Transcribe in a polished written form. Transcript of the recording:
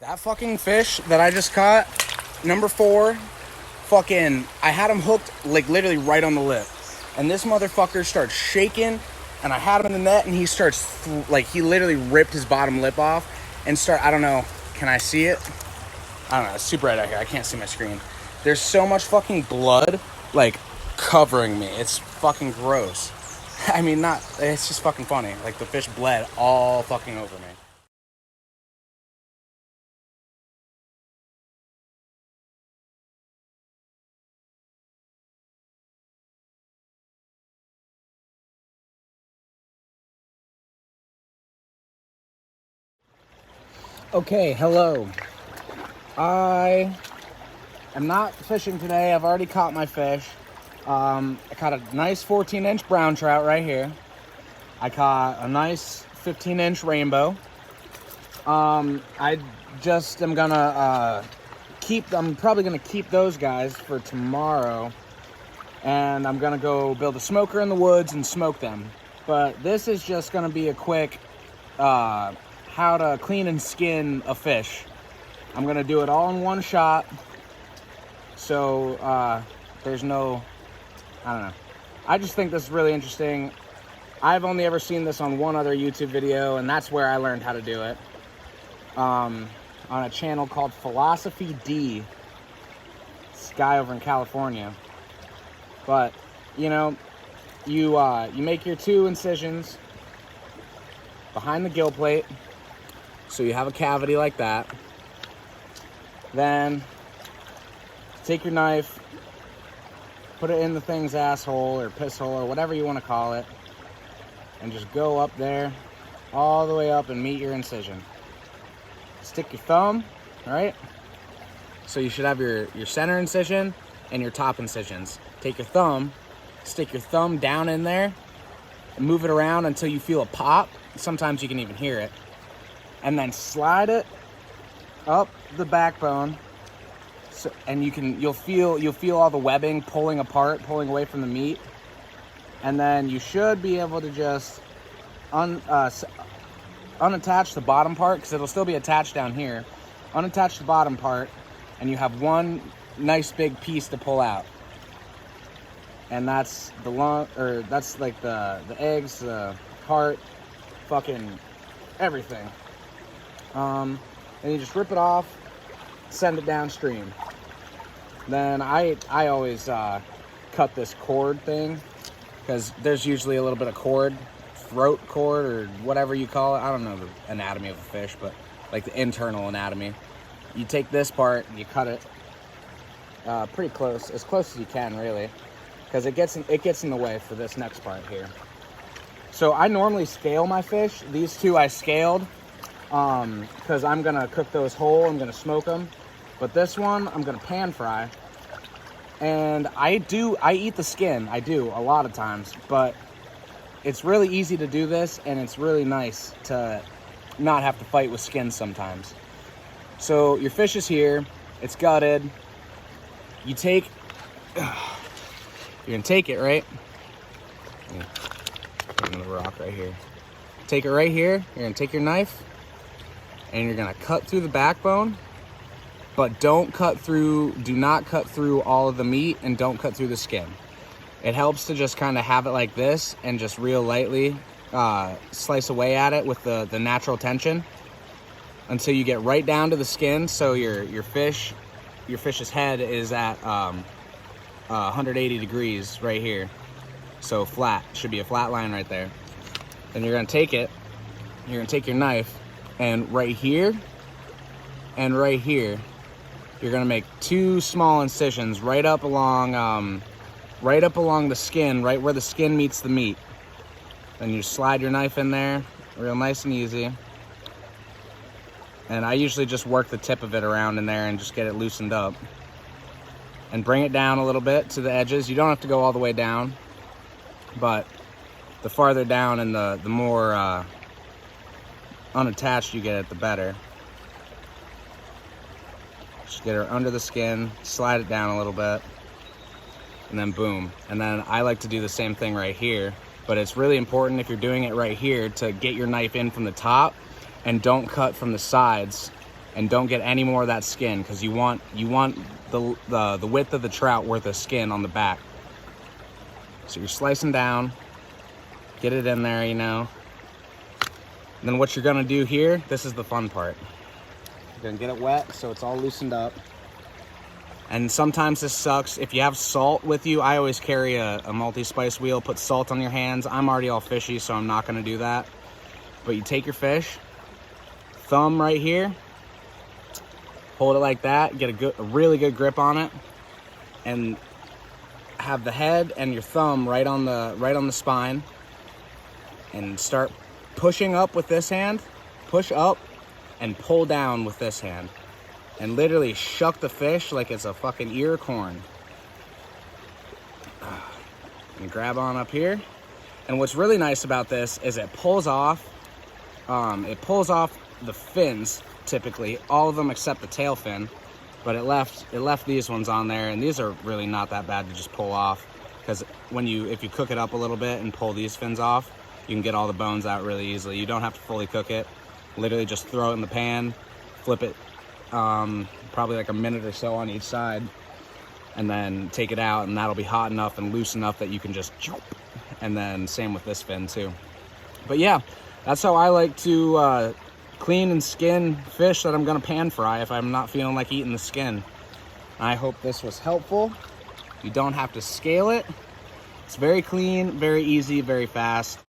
That fucking fish that I just caught, number 4, fucking, I had him hooked like literally right on the lip. And this motherfucker starts shaking, and I had him in the net, and he starts, he literally ripped his bottom lip off and I don't know, can I see it? I don't know, it's super bright out here, I can't see my screen. There's so much fucking blood, like, covering me. It's fucking gross. I mean, it's just fucking funny. Like, the fish bled all fucking over me. Okay, hello. I am not fishing today. I've already caught my fish. I caught a nice 14-inch brown trout right here. I caught a nice 15-inch rainbow. I just am gonna I'm probably gonna keep those guys for tomorrow, and I'm gonna go build a smoker in the woods and smoke them. But this is just gonna be a quick how to clean and skin a fish. I'm gonna do it all in one shot, so there's no, I don't know. I just think this is really interesting. I've only ever seen this on one other YouTube video, and that's where I learned how to do it. On a channel called Philosophy D. This guy over in California. But, you know, you make your 2 incisions behind the gill plate, so you have a cavity like that. Then take your knife, put it in the thing's asshole or piss hole or whatever you want to call it, and just go up there, all the way up, and meet your incision. Stick your thumb, right? So you should have your center incision and your top incisions. Take your thumb, stick your thumb down in there, and move it around until you feel a pop. Sometimes you can even hear it. And then slide it up the backbone, and you'll feel all the webbing pulling apart, pulling away from the meat. And then you should be able to just unattach the bottom part, because it'll still be attached down here. Unattach the bottom part, and you have one nice big piece to pull out. And that's the that's like the eggs, the heart, fucking everything. And you just rip it off, send it downstream. Then I always cut this cord thing, because there's usually a little bit of cord, throat cord, or whatever you call it. I don't know the anatomy of a fish, but like the internal anatomy. You take this part and you cut it pretty close, as close as you can, really, because it gets in the way for this next part here. So I normally scale my fish. These 2 I scaled because I'm gonna cook those whole. I'm gonna smoke them. But this one I'm gonna pan fry. And I eat the skin. I do a lot of times, but it's really easy to do this, and it's really nice to not have to fight with skin sometimes. So your fish is here, it's gutted. You're gonna take it, right? The rock right here. Take it right here. You're gonna take your knife, and you're gonna cut through the backbone, but do not cut through all of the meat, and don't cut through the skin. It helps to just kind of have it like this and just real lightly slice away at it with the natural tension until you get right down to the skin. So your fish's head is at 180 degrees right here. So flat, should be a flat line right there. Then you're gonna take it, you're gonna take your knife, and right here and right here, you're gonna make 2 small incisions right up along the skin, right where the skin meets the meat. Then you slide your knife in there, real nice and easy. And I usually just work the tip of it around in there and just get it loosened up. And bring it down a little bit to the edges. You don't have to go all the way down, but the farther down and the more unattached you get it, the better. Just get her under the skin, slide it down a little bit, and then boom. And then I like to do the same thing right here, but it's really important if you're doing it right here to get your knife in from the top, and don't cut from the sides, and don't get any more of that skin, because you want the width of the trout worth of skin on the back. So you're slicing down, get it in there, you know. And then what you're gonna do here, this is the fun part. You're gonna get it wet so it's all loosened up. And sometimes this sucks. If you have salt with you, I always carry a multi-spice wheel, put salt on your hands. I'm already all fishy, so I'm not gonna do that. But you take your fish, thumb right here, hold it like that, get a really good grip on it, and have the head and your thumb right on the spine, and start pushing up with this hand, push up, and pull down with this hand, and literally shuck the fish like it's a fucking ear of corn. And grab on up here. And what's really nice about this is it pulls off the fins, typically, all of them except the tail fin, but it left these ones on there, and these are really not that bad to just pull off, because if you cook it up a little bit and pull these fins off, you can get all the bones out really easily. You don't have to fully cook it. Literally just throw it in the pan, flip it probably like a minute or so on each side, and then take it out, and that'll be hot enough and loose enough that you can just jump. And then same with this fin too. But yeah, that's how I like to clean and skin fish that I'm gonna pan fry if I'm not feeling like eating the skin. I hope this was helpful. You don't have to scale it. It's very clean, very easy, very fast.